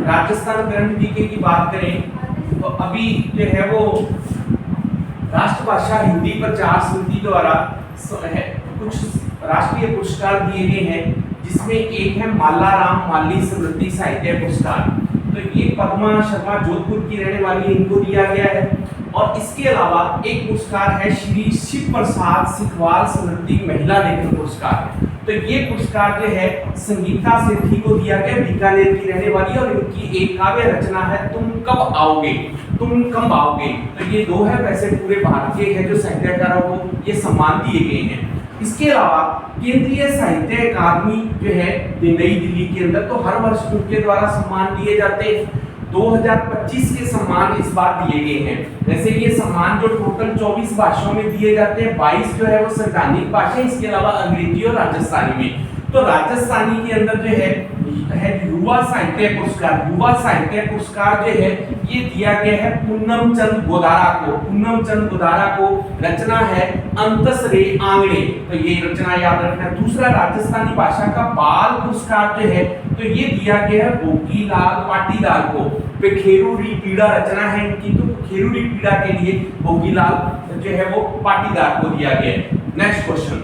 Rajasthan current GK की बात करें तो अभी जो है वो राष्ट्रभाषा हिंदी प्रचार समिति द्वारा कुछ राष्ट्रीय पुरस्कार दिए गए हैं, जिसमें एक है मालाराम माली समृद्धि साहित्य पुरस्कार। तो ये पद्मा शर्मा जोधपुर की रहने वाली, इनको दिया गया है। और इसके अलावा एक पुरस्कार है श्री शिव प्रसाद सिखवाल समृद्धि महिला लेखन पुरस्कार। तो ये पुरस्कार जो है संगीता सेठी को दिया गया, बीकानेर की रहने वाली, और इनकी एक काव्य रचना है तुम कब आओगे, तुम कब आओगे। तो ये दो है, वैसे पूरे भारत के हैं जो साहित्यकारों को ये सम्मान दिए गए हैं। इसके अलावा केंद्रीय साहित्य अकादमी जो है नई दिल्ली के अंदर, तो हर वर्ष उनके द्वारा सम्मान दिए जाते हैं। 2025 के सम्मान इस बार दिए गए हैं। वैसे ये सम्मान जो टोटल 24 भाषाओं में दिए जाते हैं, 22 जो है वो संवैधानिक भाषा, इसके अलावा अंग्रेजी और राजस्थानी में। तो राजस्थानी के अंदर जो है युवा साहित्य पुरस्कार, युवा साहित्य पुरस्कार जो है ये दिया गया है पूनम चंद गोदारा को। पूनम चंद गोदारा को, रचना है अंतस रे आंगणे, तो ये रचना याद रखना। दूसरा राजस्थानी भाषा का बाल पुरस्कार जो है तो ये दिया गया है भोगीलाल पाटीदार को। पेखेरूरी पीड़ा रचना है इनकी, तो पेखेरूरी पीड़ा के लिए भोगीलाल जो है वो पाटीदार को दिया गया है। नेक्स्ट क्वेश्चन,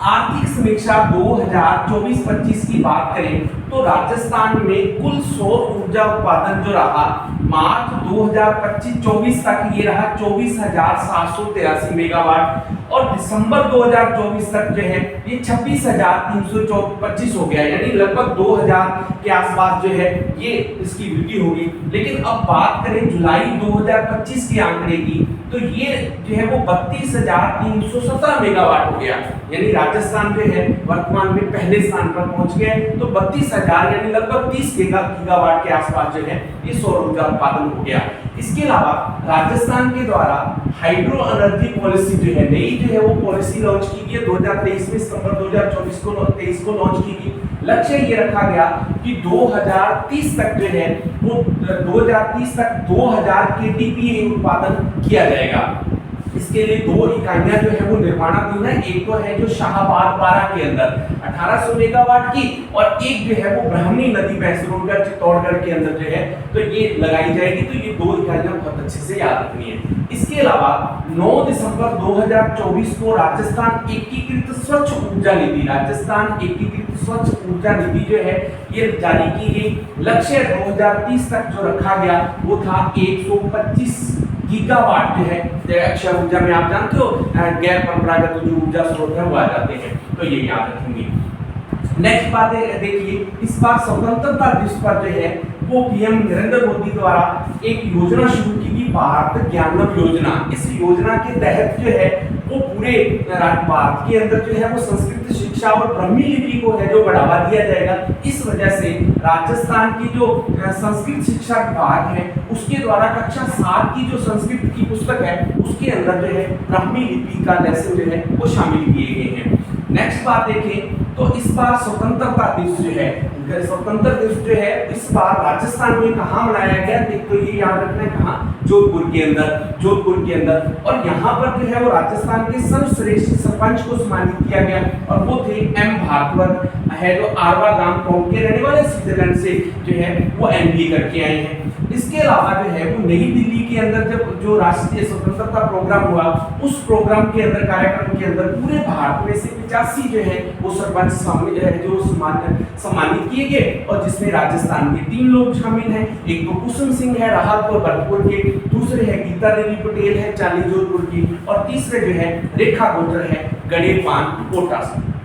आर्थिक समीक्षा 2024-25 की बात करें तो राजस्थान में कुल सौर ऊर्जा उत्पादन जो रहा मार्च 2025-24 तक ये रहा 24,783 मेगावाट, और दिसंबर 2024 तक जो है ये 26,325 हो गया, यानी लगभग 2000 के आसपास जो है ये इसकी वृद्धि होगी। लेकिन अब बात करें जुलाई 2025 के आंकड़े की, तो ये जो है वो 32,317 मेगावाट हो गया, यानी राजस्थान जो है वर्तमान में पहले स्थान पर पहुंच गया। तो 32,000 यानी लगभग 30 गीगावाट के आसपास जो है ये सौर ऊर्जा उत्पादन हो गया। इसके अलावा राजस्थान के द्वारा हाइड्रो एनर्जी पॉलिसी जो है नई जो है वो पॉलिसी लॉन्च की गई 2023 में, सितंबर 2023 को लॉन्च की गई। लक्ष्य ये रखा गया कि 2030 तक जो है वो 2030 तक 2000 केटीपीए उत्पादन किया जाएगा। इसके लिए दो इकाइयां जो है वो निर्माणाधीन है, एक तो है जो शाहबाद बारा के अंदर 1800 मेगावाट की, और एक जो है वो ब्राह्मणी नदी बहसरोडगढ़ चित्तौड़गढ़ के अंदर जो है तो ये लगाई जाएगी। तो ये दो इकाइयां बहुत अच्छे से याद रखनी है। इसके अलावा 9 दिसंबर 2024 को राजस्थान एकीकृत स्वच्छ ऊर्जा नीति, राजस्थान एकीकृत स्वच्छ ऊर्जा नीति जो है ये जारी की गई। लक्ष्य 2030 तक जो रखा गया वो था 125 गीगावाट जो है अक्षय ऊर्जा में, आप जानते हो गैर परंपरागत जो ऊर्जा स्रोत है वो आ जाते हैं, तो ये याद रखेंगे। नेक्स्ट बात देखिए, इस बार स्वतंत्रता दिवस पर जो है वो पीएम नरेंद्र मोदी द्वारा एक योजना शुरू की गई, भारत ज्ञानम योजना। इस योजना के तहत जो है वो पूरे भारत के अंदर जो है वो संस्कृत शिक्षा और ब्राह्मी लिपि को है जो बढ़ावा दिया जाएगा। इस वजह से राजस्थान की जो संस्कृत शिक्षा विभाग है उसके द्वारा कक्षा 7 की जो संस्कृत की पुस्तक है उसके अंदर जो है ब्राह्मी लिपि का लेसन जो है वो शामिल किए गए हैं। नेक्स्ट बात देखें तो इस बार स्वतंत्रता दिवस जो है, स्वतंत्रता दिवस जो है इस बार राजस्थान में कहाँ मनाया गया, तो ये याद रखना है कहाँ, जोधपुर के अंदर। और यहाँ पर जो है वो राजस्थान के सर्वश्रेष्ठ सरपंच को सम्मानित किया गया, और वो थे एम भारद्वाज है जो आरवा गांव टोंक के रहने वाले, स्विट्जरलैंड से जो है वो एमबीए करके आए हैं। इसके अलावा जो है वो नई दिल्ली के अंदर जब जो राष्ट्रीय स्वतंत्रता प्रोग्राम हुआ उस प्रोग्राम के अंदर, कार्यक्रम के अंदर पूरे भारत में से 85 जो है वो सरपंच जो सम्मानित किए गए, और जिसमें राजस्थान के 3 लोग शामिल हैं। एक तो कुसुम सिंह है राहतपुर भरतपुर के, दूसरे है गीता देवी पटेल है चाली जोधपुर की, और तीसरे जो है रेखा गोटर है गणेपान कोटा से।